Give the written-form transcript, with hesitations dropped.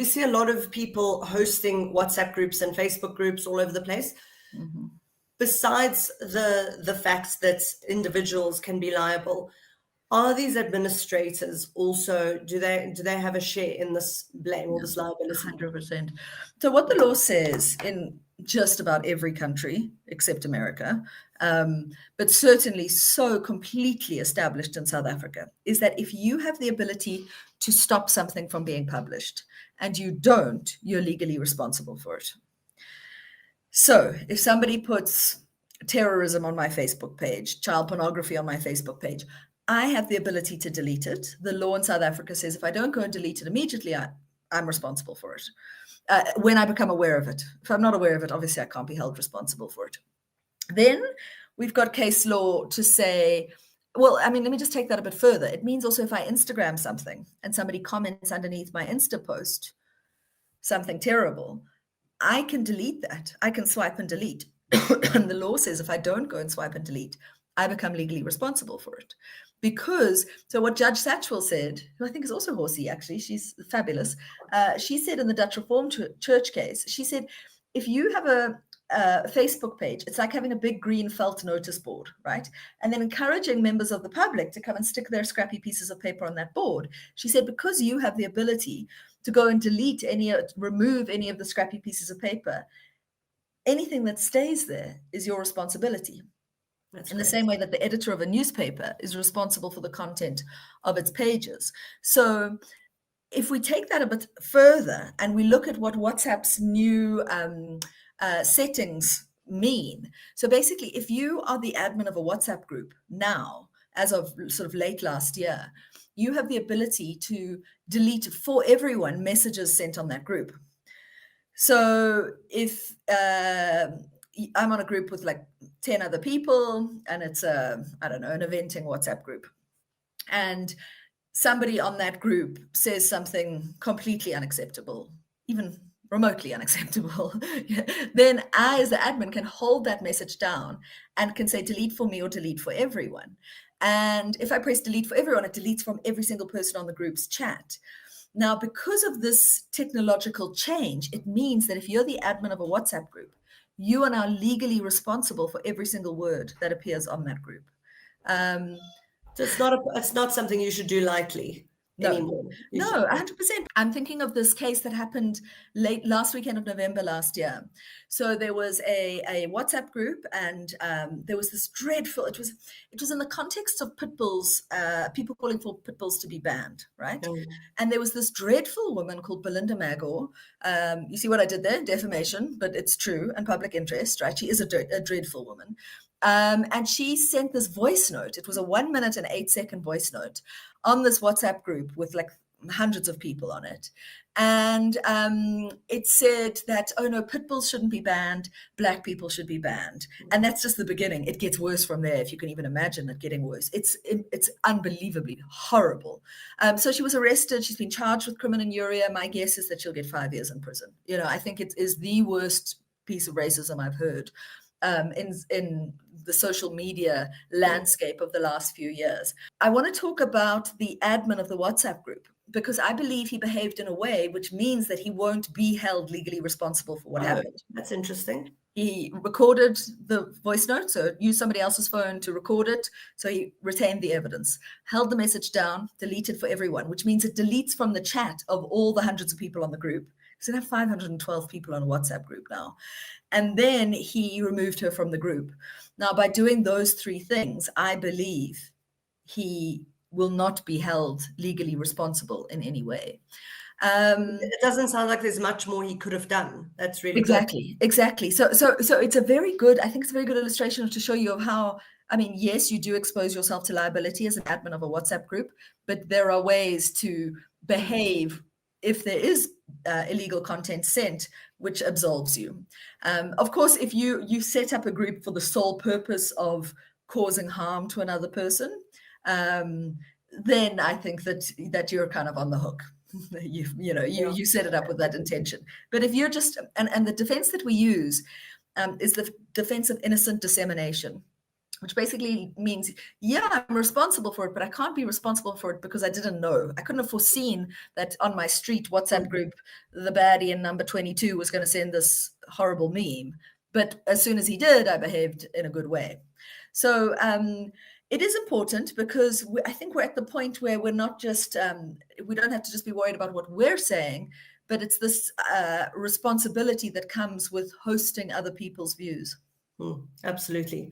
we see a lot of people hosting WhatsApp groups and Facebook groups all over the place. Mm-hmm. Besides the fact that individuals can be liable, are these administrators also, do they have a share in this blame or this liability? 100%. So what the law says in just about every country except America, but certainly so completely established in South Africa, is that if you have the ability to stop something from being published and you don't, you're legally responsible for it. So if somebody puts terrorism on my Facebook page, child pornography on my Facebook page, I have the ability to delete it. The law in South Africa says if I don't go and delete it immediately, I'm responsible for it. When I become aware of it. If I'm not aware of it, obviously I can't be held responsible for it. Then we've got case law to say, well, I mean, let me just take that a bit further. It means also if I Instagram something and somebody comments underneath my Insta post something terrible, I can delete that. I can swipe and delete. And the law says if I don't go and swipe and delete, I become legally responsible for it. Because, so what Judge Satchwell said, who I think is also horsey, actually, she's fabulous. She said in the Dutch Reformed Church case, she said, if you have a Facebook page, it's like having a big green felt notice board, right? And then encouraging members of the public to come and stick their scrappy pieces of paper on that board. She said, because you have the ability to go and delete remove any of the scrappy pieces of paper, anything that stays there is your responsibility. That's in the same way that the editor of a newspaper is responsible for the content of its pages. So if we take that a bit further and we look at what WhatsApp's new settings mean. So basically, if you are the admin of a WhatsApp group now, as of sort of late last year, you have the ability to delete for everyone messages sent on that group. So if I'm on a group with like 10 other people and it's an eventing WhatsApp group, and somebody on that group says something completely unacceptable, even remotely unacceptable, then I, as the admin, can hold that message down and can say delete for me or delete for everyone. And if I press delete for everyone, it deletes from every single person on the group's chat. Now, because of this technological change, it means that if you're the admin of a WhatsApp group, you are now legally responsible for every single word that appears on that group. So it's not something you should do lightly anymore. No, 100%. I'm thinking of this case that happened late last weekend of November last year. So there was a WhatsApp group, and there was this dreadful. It was in the context of pit bulls, people calling for pit bulls to be banned, right? Mm. And there was this dreadful woman called Belinda Magor. You see what I did there? Defamation, but it's true and public interest, right? She is a dreadful woman. And she sent this voice note. It was a 1 minute and 8 second voice note on this WhatsApp group with like hundreds of people on it. And it said that, oh no, pit bulls shouldn't be banned, Black people should be banned. And that's just the beginning. It gets worse from there, if you can even imagine it getting worse. It's unbelievably horrible. So she was arrested. She's been charged with crimen injuria. My guess is that she'll get 5 years in prison. You know, I think it is the worst piece of racism I've heard in the social media landscape of the last few years. I want to talk about the admin of the WhatsApp group, because I believe he behaved in a way which means that he won't be held legally responsible for what happened. That's interesting. He recorded the voice note, so used somebody else's phone to record it. So he retained the evidence, held the message down, deleted for everyone, which means it deletes from the chat of all the hundreds of people on the group. So they have 512 people on a WhatsApp group now. And then he removed her from the group. Now, by doing those three things, I believe he will not be held legally responsible in any way. It doesn't sound like there's much more he could have done. That's really exactly. So it's a very good, I think it's a very good illustration to show you of how, I mean, yes, you do expose yourself to liability as an admin of a WhatsApp group, but there are ways to behave if there is illegal content sent, which absolves you. Of course, if you set up a group for the sole purpose of causing harm to another person, then I think that you're kind of on the hook. You set it up with that intention. But if you're just, and the defense that we use is the defense of innocent dissemination, which basically means, yeah, I'm responsible for it, but I can't be responsible for it because I didn't know. I couldn't have foreseen that on my street WhatsApp group, the baddie in number 22 was going to send this horrible meme. But as soon as he did, I behaved in a good way. So it is important because I think we're at the point where we're not just, we don't have to just be worried about what we're saying, but it's this responsibility that comes with hosting other people's views. Absolutely.